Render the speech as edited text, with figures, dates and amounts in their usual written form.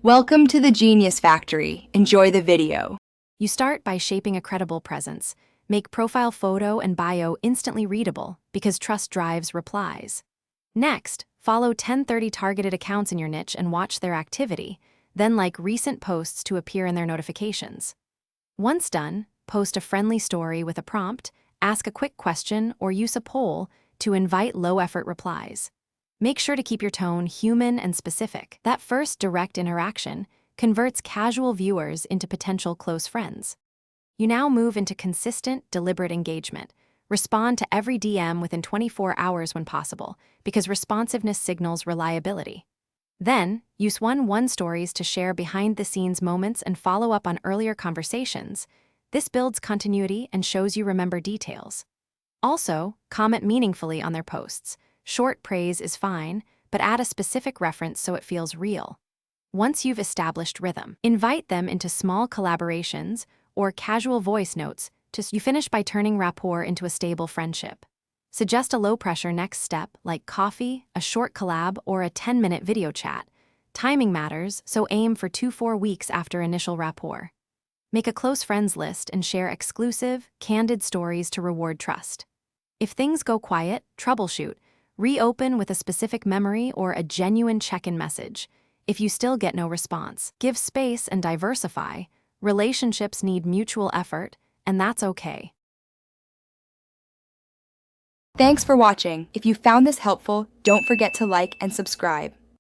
Welcome to the Genius Factory. Enjoy the video. You start by shaping a credible presence. Make profile photo and bio instantly readable because trust drives replies. Next, follow 10-30 targeted accounts in your niche and watch their activity, then like recent posts to appear in their notifications. Once done, post a friendly story with a prompt, ask a quick question, or use a poll to invite low-effort replies. Make sure to keep your tone human and specific. That first direct interaction converts casual viewers into potential close friends. You now move into consistent, deliberate engagement. Respond to every DM within 24 hours when possible, because responsiveness signals reliability. Then, use one stories to share behind-the-scenes moments and follow up on earlier conversations. This builds continuity and shows you remember details. Also, comment meaningfully on their posts. Short praise is fine, but add a specific reference so it feels real. Once you've established rhythm, invite them into small collaborations or casual voice notes. You finish by turning rapport into a stable friendship. Suggest a low-pressure next step like coffee, a short collab, or a 10-minute video chat. Timing matters, so aim for 2-4 weeks after initial rapport. Make a close friends list and share exclusive, candid stories to reward trust. If things go quiet, troubleshoot. Reopen with a specific memory or a genuine check-in message. If you still get no response, give space and diversify. Relationships need mutual effort, and that's okay. Thanks for watching. If you found this helpful, don't forget to like and subscribe.